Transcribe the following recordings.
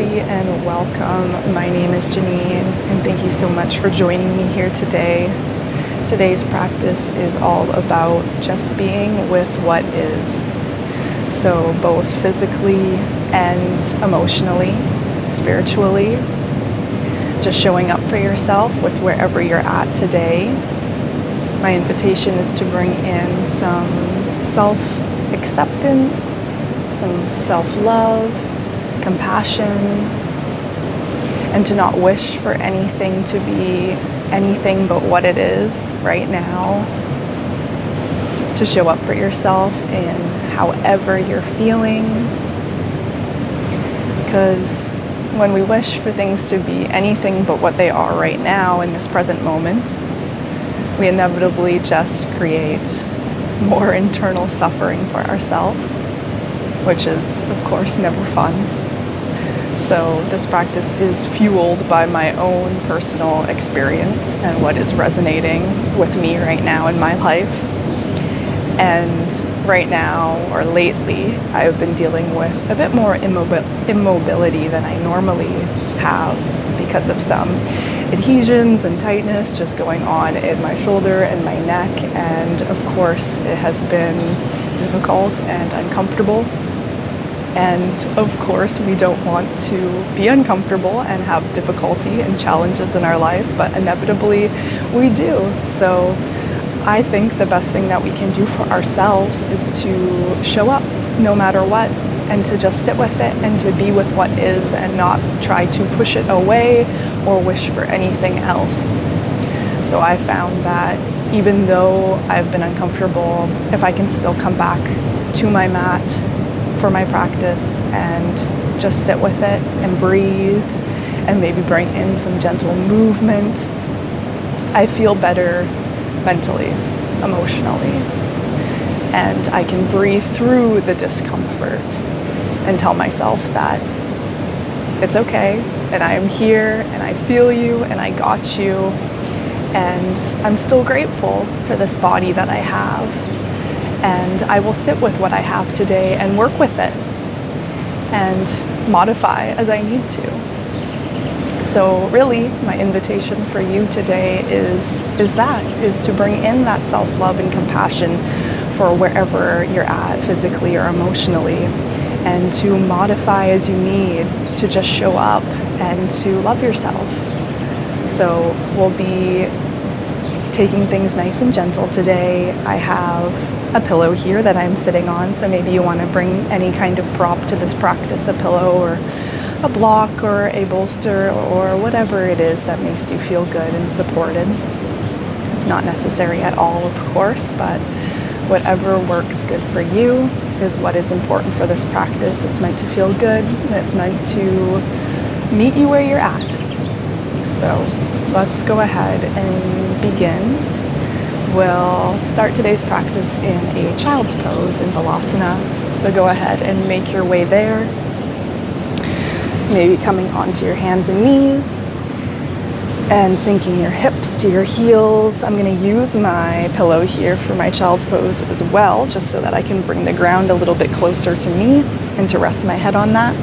everybody, and welcome. My name is Janine, and thank you so much for joining me here today. Today's practice is all about just being with what is. So both physically and emotionally, spiritually, just showing up for yourself with wherever you're at today. My invitation is to bring in some self-acceptance, some self-love, compassion, and to not wish for anything to be anything but what it is right now. To show up for yourself in however you're feeling. Because when we wish for things to be anything but what they are right now in this present moment, we inevitably just create more internal suffering for ourselves, which is, of course, never fun. So this practice is fueled by my own personal experience and what is resonating with me right now in my life. And right now, or lately, I've been dealing with a bit more immobility than I normally have because of some adhesions and tightness just going on in my shoulder and my neck. And of course, it has been difficult and uncomfortable. And of course, we don't want to be uncomfortable and have difficulty and challenges in our life, but inevitably we do. So I think the best thing that we can do for ourselves is to show up no matter what, and to just sit with it and to be with what is and not try to push it away or wish for anything else. So I found that even though I've been uncomfortable, if I can still come back to my mat for my practice and just sit with it and breathe and maybe bring in some gentle movement, I feel better mentally, emotionally, and I can breathe through the discomfort and tell myself that it's okay, and I am here, and I feel you, and I got you, and I'm still grateful for this body that I have, and I will sit with what I have today and work with it and modify as I need to. So really, my invitation for you today is to bring in that self-love and compassion for wherever you're at, physically or emotionally, and to modify as you need to just show up and to love yourself. So we'll be taking things nice and gentle today. I have a pillow here that I'm sitting on, so maybe you want to bring any kind of prop to this practice, a pillow or a block or a bolster or whatever it is that makes you feel good and supported. It's not necessary at all, of course, but whatever works good for you is what is important for this practice. It's meant to feel good, and it's meant to meet you where you're at. So let's go ahead and begin. We'll start today's practice in a child's pose in Balasana. So go ahead and make your way there. Maybe coming onto your hands and knees and sinking your hips to your heels. I'm going to use my pillow here for my child's pose as well, just so that I can bring the ground a little bit closer to me and to rest my head on that.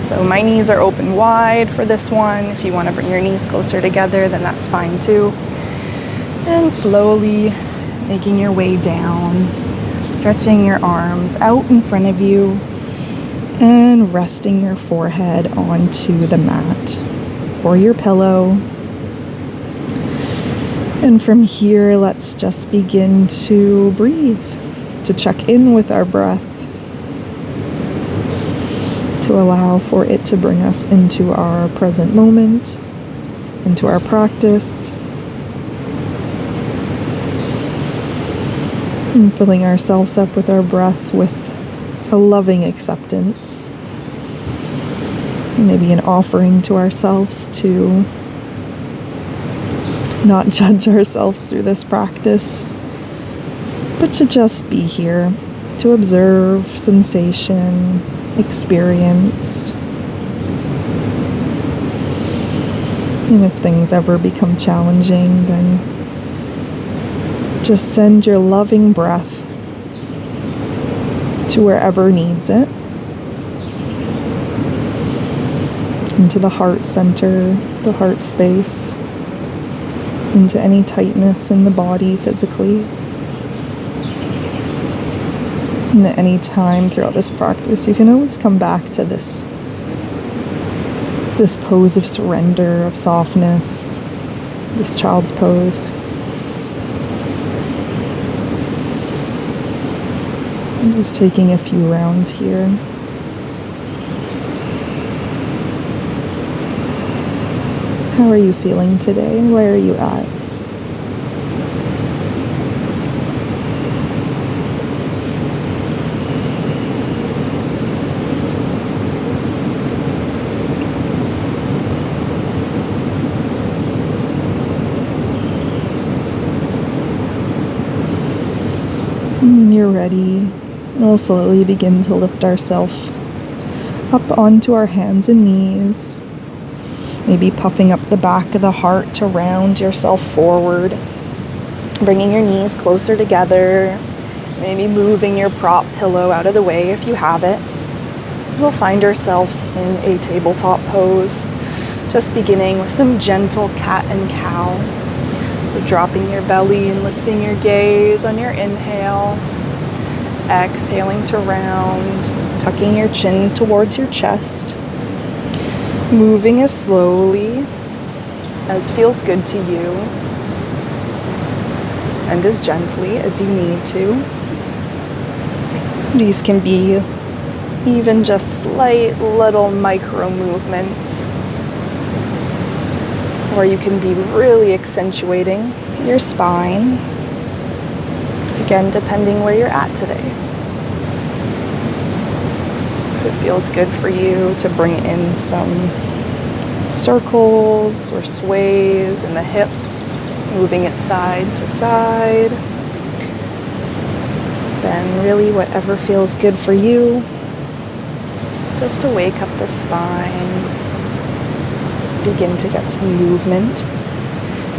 So my knees are open wide for this one. If you want to bring your knees closer together, then that's fine too. And slowly making your way down, stretching your arms out in front of you and resting your forehead onto the mat or your pillow. And from here, let's just begin to breathe, to check in with our breath, to allow for it to bring us into our present moment, into our practice, and filling ourselves up with our breath with a loving acceptance, maybe an offering to ourselves to not judge ourselves through this practice, but to just be here, to observe sensation, experience. And if things ever become challenging, then just send your loving breath to wherever needs it. into the heart center, the heart space, into any tightness in the body physically. And at any time throughout this practice, you can always come back to this pose of surrender, of softness, this child's pose. I'm just taking a few rounds here. How are you feeling today? Where are you at? When you're ready, we'll slowly begin to lift ourselves up onto our hands and knees. Maybe puffing up the back of the heart to round yourself forward. Bringing your knees closer together. Maybe moving your prop pillow out of the way if you have it. We'll find ourselves in a tabletop pose. Just beginning with some gentle cat and cow. So dropping your belly and lifting your gaze on your inhale. Exhaling to round, tucking your chin towards your chest. Moving as slowly as feels good to you and as gently as you need to. These can be even just slight little micro movements, or you can be really accentuating your spine, again depending where you're at today. If it feels good for you to bring in some circles or sways in the hips, moving it side to side, then really whatever feels good for you, just to wake up the spine, begin to get some movement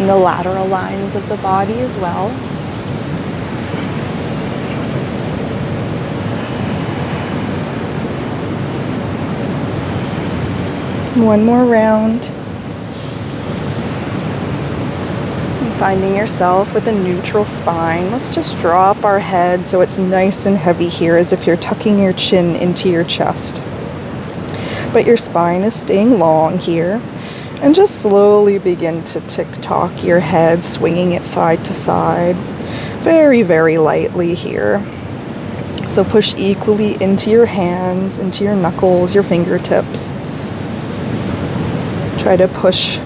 in the lateral lines of the body as well. One more round. And finding yourself with a neutral spine. Let's just draw up our head so it's nice and heavy here, as if you're tucking your chin into your chest. But your spine is staying long here. And just slowly begin to tick-tock your head, swinging it side to side. Very, very lightly here. So push equally into your hands, into your knuckles, your fingertips. Try to push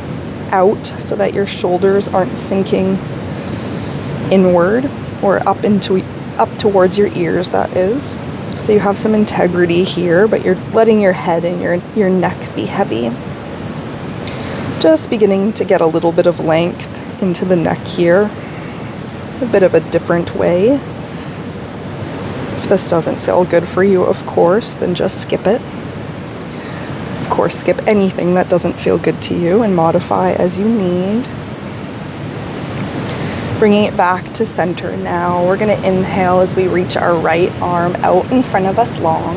out so that your shoulders aren't sinking inward or up towards your ears, that is. So you have some integrity here, but you're letting your head and your neck be heavy. Just beginning to get a little bit of length into the neck here. A bit of a different way. If this doesn't feel good for you, of course, then just skip it. Of course, skip anything that doesn't feel good to you and modify as you need. Bringing it back to center now. We're going to inhale as we reach our right arm out in front of us long.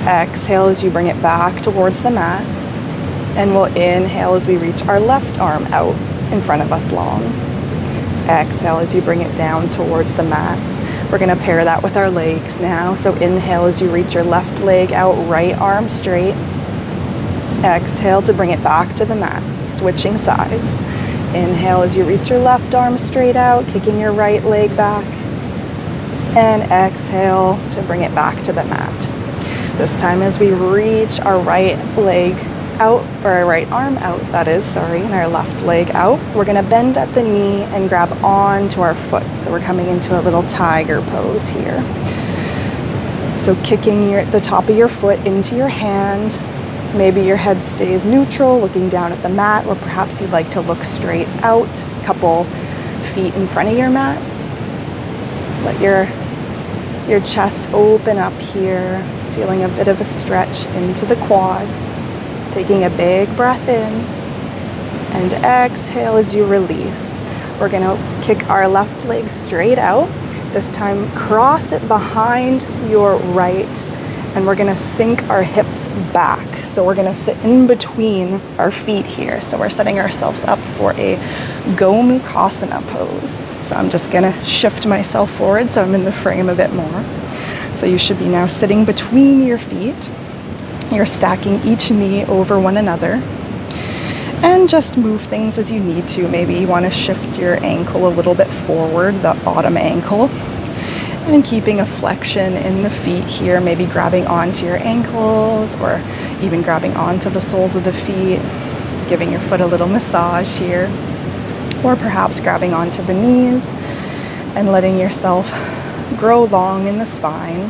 Exhale as you bring it back towards the mat. And we'll inhale as we reach our left arm out in front of us long. Exhale as you bring it down towards the mat. We're going to pair that with our legs now. So inhale as you reach your left leg out, right arm straight. Exhale to bring it back to the mat, switching sides. Inhale as you reach your left arm straight out, kicking your right leg back. And exhale to bring it back to the mat. This time as we reach our right leg out, or our right arm out, and our left leg out, we're going to bend at the knee and grab onto our foot. So we're coming into a little tiger pose here. So kicking the top of your foot into your hand. Maybe your head stays neutral, looking down at the mat, or perhaps you'd like to look straight out, a couple feet in front of your mat. Let your chest open up here, feeling a bit of a stretch into the quads. Taking a big breath in and exhale as you release. We're going to kick our left leg straight out. This time cross it behind your right and we're gonna sink our hips back. So we're gonna sit in between our feet here. So we're setting ourselves up for a Gomukhasana pose. So I'm just gonna shift myself forward so I'm in the frame a bit more. So you should be now sitting between your feet. You're stacking each knee over one another. And just move things as you need to. Maybe you want to shift your ankle a little bit forward, the bottom ankle. And keeping a flexion in the feet here, maybe grabbing onto your ankles or even grabbing onto the soles of the feet, giving your foot a little massage here. Or perhaps grabbing onto the knees and letting yourself grow long in the spine.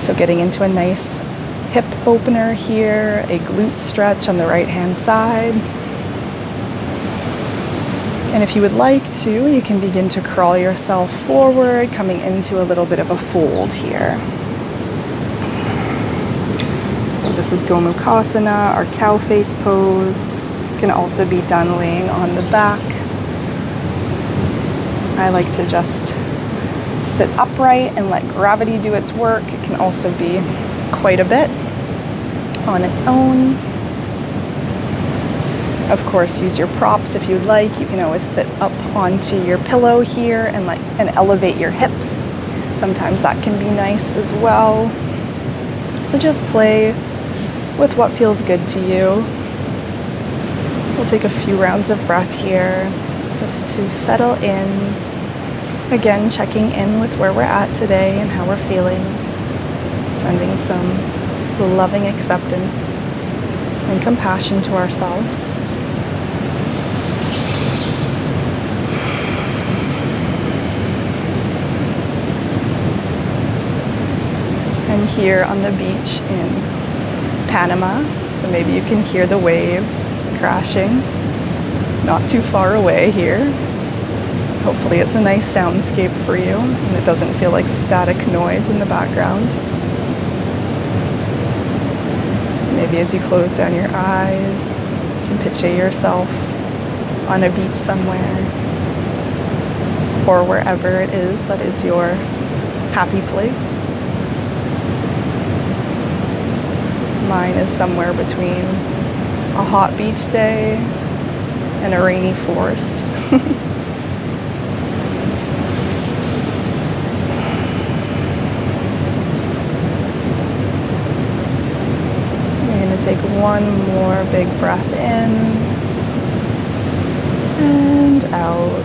So getting into a nice hip opener here, a glute stretch on the right hand side. And if you would like to, you can begin to crawl yourself forward, coming into a little bit of a fold here. So this is Gomukhasana, our Cowface pose. Can also be done laying on the back. I like to just sit upright and let gravity do its work. It can also be quite a bit on its own. Of course, use your props if you'd like. You can always sit up onto your pillow here and elevate your hips. Sometimes that can be nice as well. So just play with what feels good to you. We'll take a few rounds of breath here just to settle in. Again, checking in with where we're at today and how we're feeling. Sending some loving acceptance and compassion to ourselves. I'm here on the beach in Panama, so maybe you can hear the waves crashing not too far away here. Hopefully it's a nice soundscape for you and it doesn't feel like static noise in the background. Maybe as you close down your eyes, you can picture yourself on a beach somewhere or wherever it is that is your happy place. Mine is somewhere between a hot beach day and a rainy forest. Take one more big breath in and out.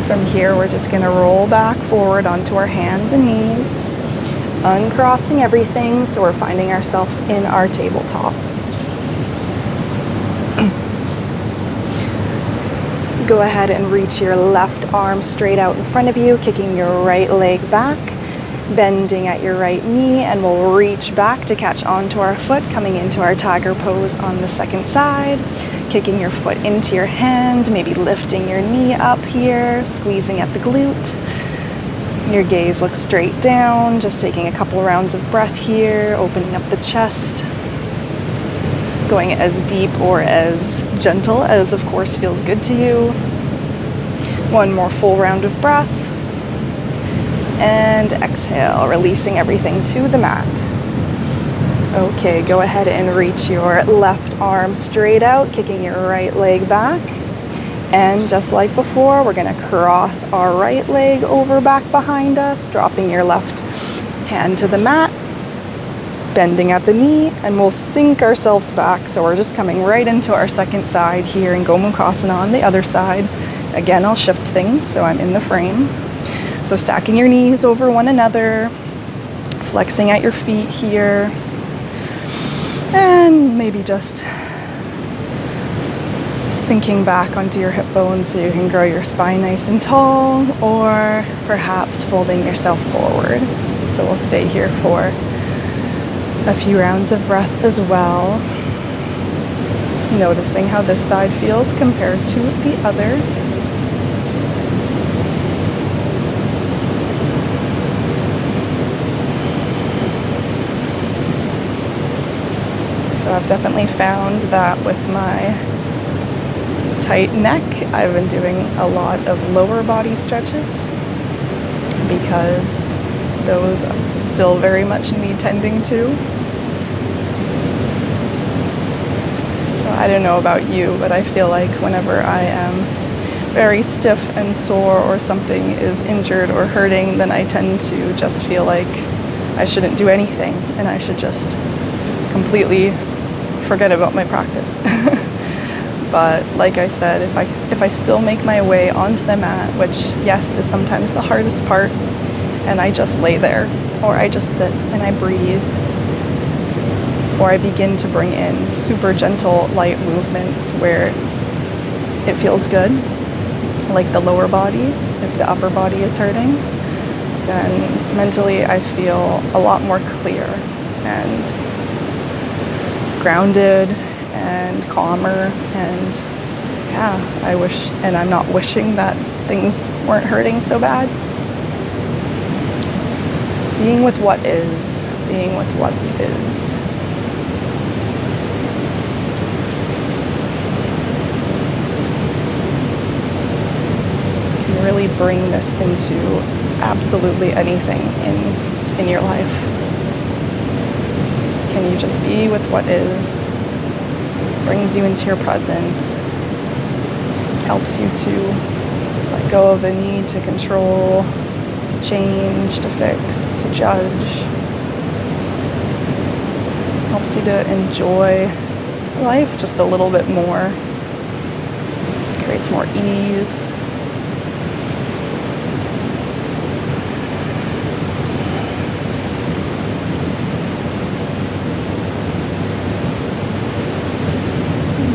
From here, we're just going to roll back forward onto our hands and knees, uncrossing everything, so we're finding ourselves in our tabletop. Go ahead and reach your left arm straight out in front of you, kicking your right leg back. Bending at your right knee, and we'll reach back to catch onto our foot, coming into our tiger pose on the second side, kicking your foot into your hand, maybe lifting your knee up here, squeezing at the glute. Your gaze looks straight down, just taking a couple rounds of breath here, opening up the chest, going as deep or as gentle as of course feels good to you. One more full round of breath. And exhale, releasing everything to the mat. Okay, go ahead and reach your left arm straight out, kicking your right leg back. And just like before, we're gonna cross our right leg over back behind us, dropping your left hand to the mat, bending at the knee, and we'll sink ourselves back. So we're just coming right into our second side here in Gomukhasana on the other side. Again, I'll shift things so I'm in the frame. So stacking your knees over one another, flexing at your feet here, and maybe just sinking back onto your hip bones so you can grow your spine nice and tall, or perhaps folding yourself forward. So we'll stay here for a few rounds of breath as well, noticing how this side feels compared to the other. So I've definitely found that with my tight neck, I've been doing a lot of lower body stretches because those still very much need tending to. So I don't know about you, but I feel like whenever I am very stiff and sore or something is injured or hurting, then I tend to just feel like I shouldn't do anything and I should just completely forget about my practice. But like I said, if I still make my way onto the mat, which yes is sometimes the hardest part, and I just lay there, or I just sit and I breathe, or I begin to bring in super gentle light movements where it feels good, like the lower body, if the upper body is hurting, then mentally I feel a lot more clear and grounded and calmer. And yeah, I wish, and I'm not wishing that things weren't hurting so bad. Being with what is, being with what is. Can really bring this into absolutely anything in your life. Can you just be with what is? Brings you into your present, helps you to let go of the need to control, to change, to fix, to judge. Helps you to enjoy life just a little bit more. Creates more ease.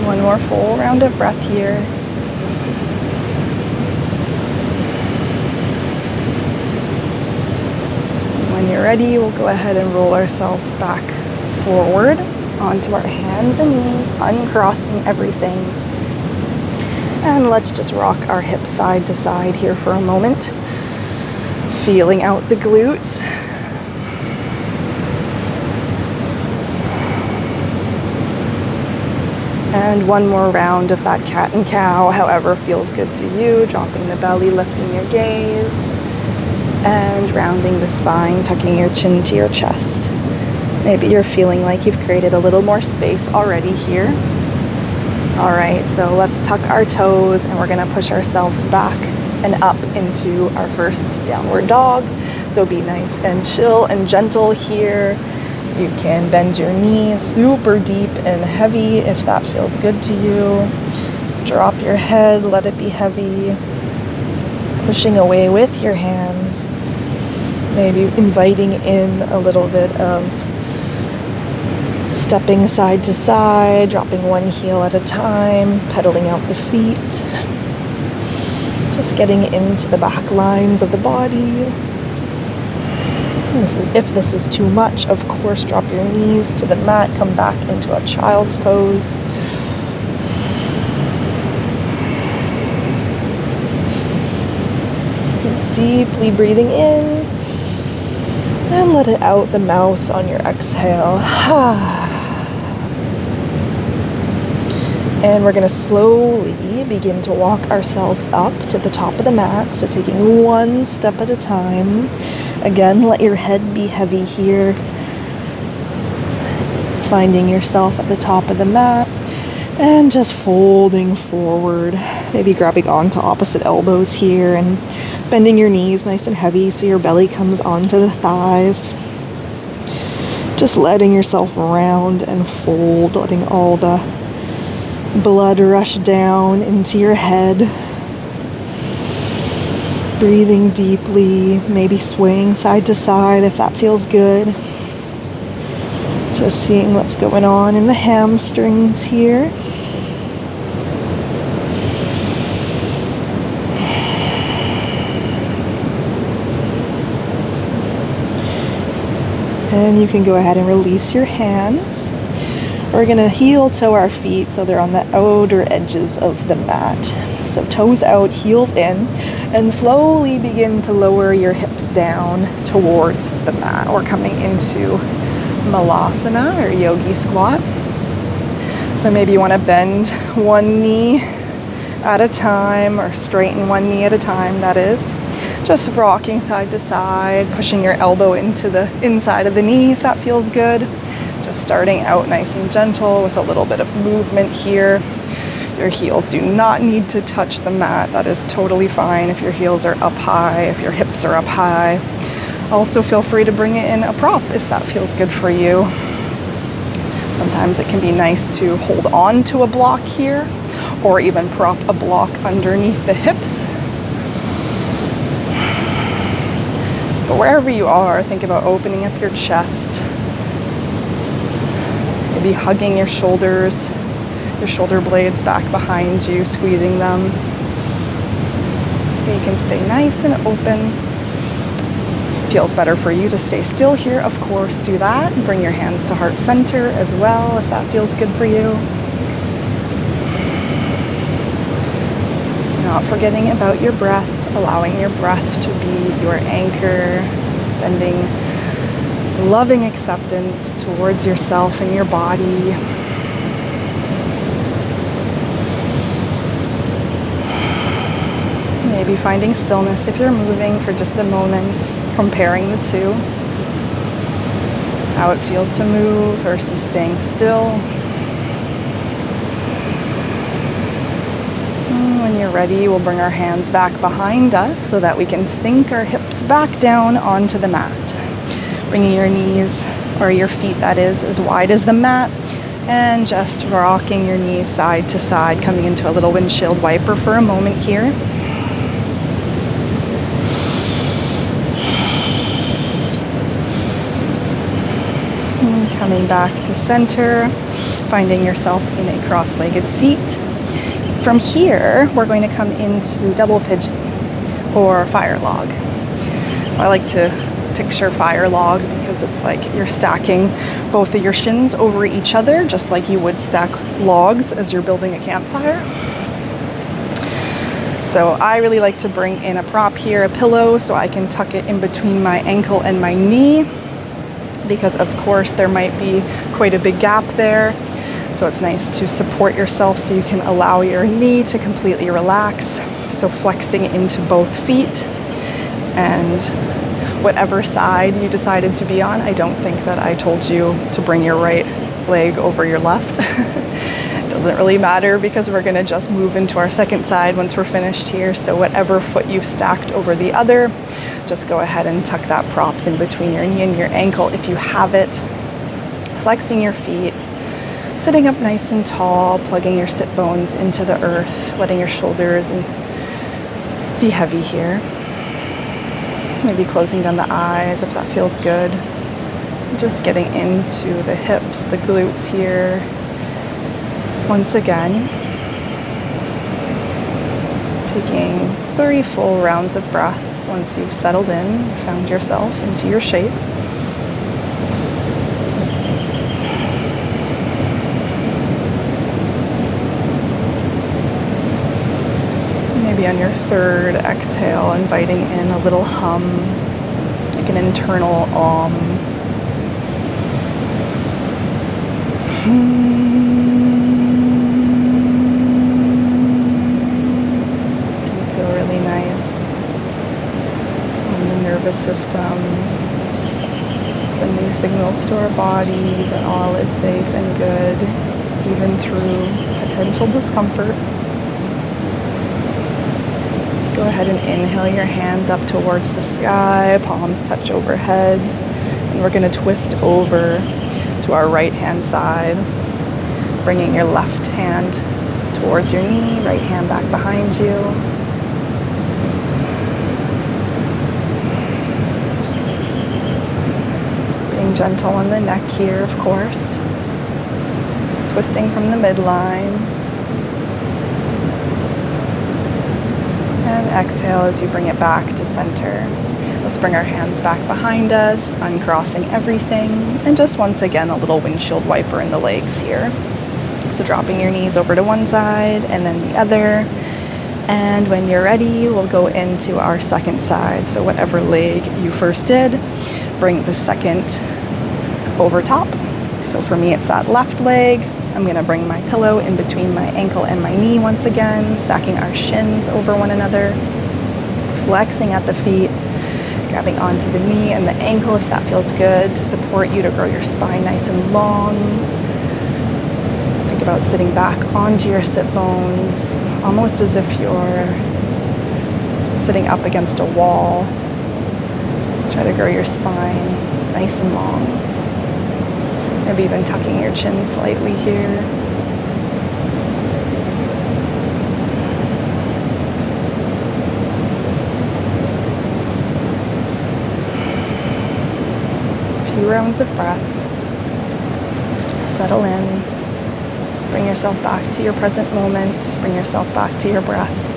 One more full round of breath here. When you're ready, we'll go ahead and roll ourselves back forward onto our hands and knees, uncrossing everything. And let's just rock our hips side to side here for a moment, feeling out the glutes. And one more round of that cat and cow, however feels good to you, dropping the belly, lifting your gaze, and rounding the spine, tucking your chin to your chest. Maybe you're feeling like you've created a little more space already here. All right, so let's tuck our toes and we're gonna push ourselves back and up into our first downward dog. So be nice and chill and gentle here. You can bend your knees super deep and heavy if that feels good to you. Drop your head, let it be heavy. Pushing away with your hands. Maybe inviting in a little bit of stepping side to side, dropping one heel at a time, pedaling out the feet. Just getting into the back lines of the body. If this is too much, of course, drop your knees to the mat, come back into a child's pose. Deeply breathing in, and let it out the mouth on your exhale. And we're going to slowly begin to walk ourselves up to the top of the mat, so taking one step at a time. Again, let your head be heavy here. Finding yourself at the top of the mat and just folding forward. Maybe grabbing onto opposite elbows here and bending your knees nice and heavy so your belly comes onto the thighs. Just letting yourself round and fold, letting all the blood rush down into your head. Breathing deeply, maybe swaying side to side if that feels good. Just seeing what's going on in the hamstrings here. And you can go ahead and release your hands. We're going to heel toe our feet so they're on the outer edges of the mat. So toes out, heels in, and slowly begin to lower your hips down towards the mat. We're coming into Malasana or yogi squat. So maybe you want to bend one knee at a time, or straighten one knee at a time, that is. Just rocking side to side, pushing your elbow into the inside of the knee if that feels good. Just starting out nice and gentle with a little bit of movement here. Your heels do not need to touch the mat. That is totally fine if your heels are up high, if your hips are up high. Also feel free to bring it in a prop if that feels good for you. Sometimes it can be nice to hold on to a block here, or even prop a block underneath the hips. But wherever you are, think about opening up your chest, maybe hugging your shoulders, your shoulder blades back behind you, squeezing them so you can stay nice and open. If it feels better for you to stay still here, of course, do that. Bring your hands to heart center as well if that feels good for you. Not forgetting about your breath, allowing your breath to be your anchor, sending loving acceptance towards yourself and your body. Maybe finding stillness if you're moving for just a moment, comparing the two. How it feels to move versus staying still. When you're ready, we'll bring our hands back behind us so that we can sink our hips back down onto the mat. Bringing your knees, or your feet that is, as wide as the mat, and just rocking your knees side to side, coming into a little windshield wiper for a moment here. And coming back to center, finding yourself in a cross-legged seat. From here, we're going to come into double pigeon or fire log. So I like to picture fire log because it's like you're stacking both of your shins over each other, just like you would stack logs as you're building a campfire. So I really like to bring in a prop here, a pillow, so I can tuck it in between my ankle and my knee, because of course there might be quite a big gap there. So it's nice to support yourself so you can allow your knee to completely relax. So flexing into both feet, and whatever side you decided to be on. I don't think that I told you to bring your right leg over your left. It doesn't really matter because we're gonna just move into our second side once we're finished here. So whatever foot you've stacked over the other, just go ahead and tuck that prop in between your knee and your ankle if you have it. Flexing your feet. Sitting up nice and tall, plugging your sit bones into the earth, letting your shoulders be heavy here. Maybe closing down the eyes if that feels good. Just getting into the hips, the glutes here. Once again, taking 3 full rounds of breath once you've settled in, found yourself into your shape. Maybe on your third exhale, inviting in a little hum, like an internal om. Can feel really nice on the nervous system, sending signals to our body that all is safe and good, even through potential discomfort. Go ahead and inhale your hands up towards the sky, palms touch overhead, and we're going to twist over to our right hand side, bringing your left hand towards your knee, right hand back behind you. Being gentle on the neck here, of course. Twisting from the midline. And exhale as you bring it back to center. Let's bring our hands back behind us, uncrossing everything, and just once again a little windshield wiper in the legs here. So dropping your knees over to one side and then the other. And when you're ready, we'll go into our second side. So whatever leg you first did, bring the second over top. So for me, it's that left leg. I'm gonna bring my pillow in between my ankle and my knee once again, stacking our shins over one another, flexing at the feet, grabbing onto the knee and the ankle if that feels good to support you to grow your spine nice and long. Think about sitting back onto your sit bones, almost as if you're sitting up against a wall. Try to grow your spine nice and long. Maybe even tucking your chin slightly here. A few rounds of breath. Settle in. Bring yourself back to your present moment. Bring yourself back to your breath.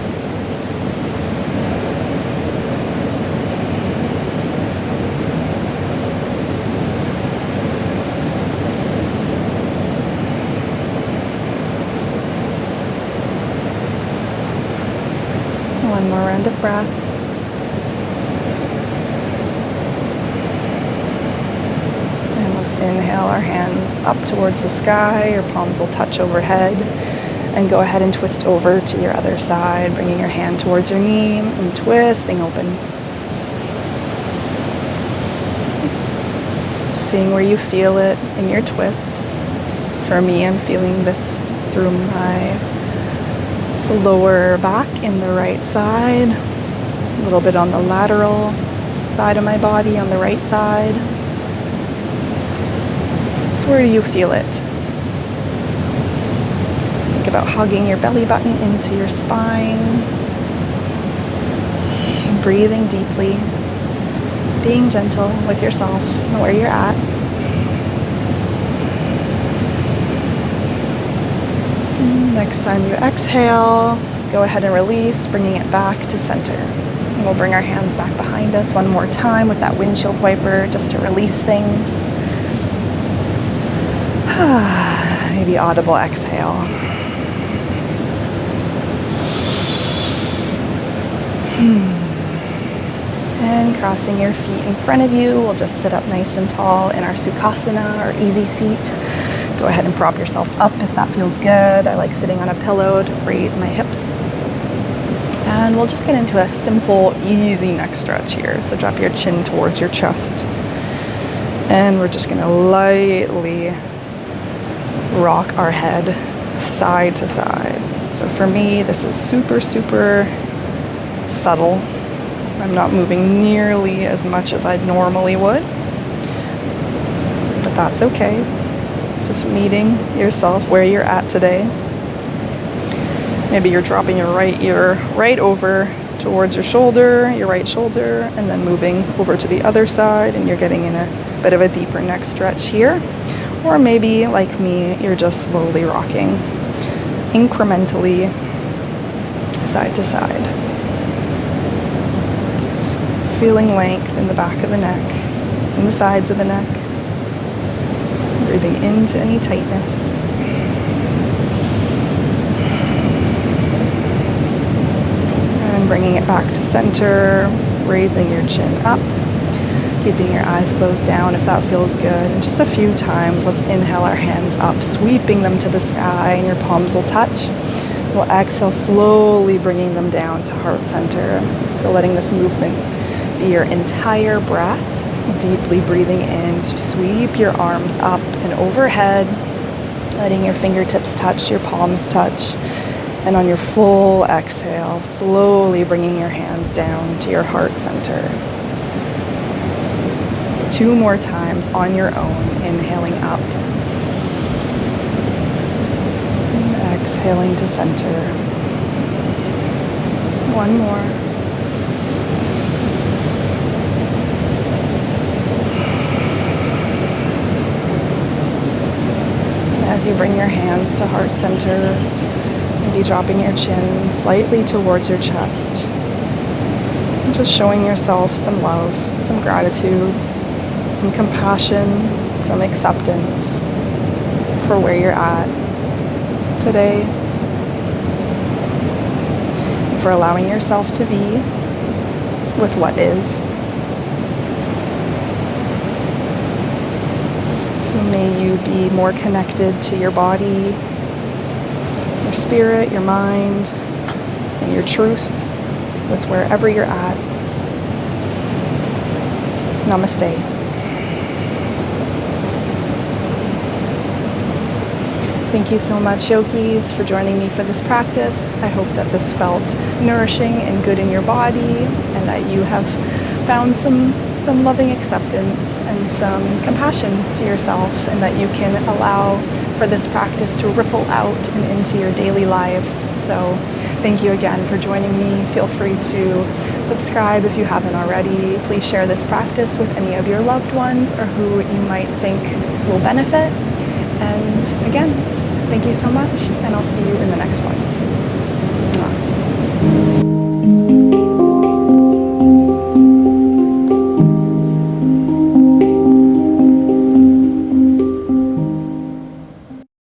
One more round of breath. And let's inhale our hands up towards the sky. Your palms will touch overhead. And go ahead and twist over to your other side, bringing your hand towards your knee and twisting open. Seeing where you feel it in your twist. For me, I'm feeling this through my lower back in the right side, a little bit on the lateral side of my body on the right side. So where do you feel it? Think about hugging your belly button into your spine, breathing deeply, being gentle with yourself and where you're at. Next time you exhale, go ahead and release, bringing it back to center. And we'll bring our hands back behind us one more time with that windshield wiper just to release things. Maybe audible exhale. And crossing your feet in front of you, we'll just sit up nice and tall in our Sukhasana, or easy seat. Go ahead and prop yourself up if that feels good. I like sitting on a pillow to raise my hips. And we'll just get into a simple, easy neck stretch here. So drop your chin towards your chest. And we're just gonna lightly rock our head side to side. So for me, this is super, super subtle. I'm not moving nearly as much as I normally would, but that's okay. Just meeting yourself where you're at today. Maybe you're dropping your right ear right over towards your shoulder, your right shoulder, and then moving over to the other side, and you're getting in a bit of a deeper neck stretch here. Or maybe, like me, you're just slowly rocking, incrementally, side to side. Just feeling length in the back of the neck, in the sides of the neck. Breathing into any tightness. And bringing it back to center, raising your chin up, keeping your eyes closed down if that feels good. And just a few times, let's inhale our hands up, sweeping them to the sky, and your palms will touch. We'll exhale, slowly bringing them down to heart center. So letting this movement be your entire breath. Deeply breathing in as you sweep your arms up and overhead, letting your fingertips touch, your palms touch, and on your full exhale, slowly bringing your hands down to your heart center. So 2 more times on your own, inhaling up, and exhaling to center. 1 more. As you bring your hands to heart center, maybe dropping your chin slightly towards your chest. And just showing yourself some love, some gratitude, some compassion, some acceptance for where you're at today. For allowing yourself to be with what is. So So may you be more connected to your body, your spirit, your mind, and your truth with wherever you're at. Namaste. Thank you so much, yogis, for joining me for this practice. I hope that this felt nourishing and good in your body, and that you have found some loving acceptance and some compassion to yourself, and that you can allow for this practice to ripple out and into your daily lives. So thank you again for joining me. Feel free to subscribe if you haven't already. Please share this practice with any of your loved ones or who you might think will benefit. And again, thank you so much, and I'll see you in the next one.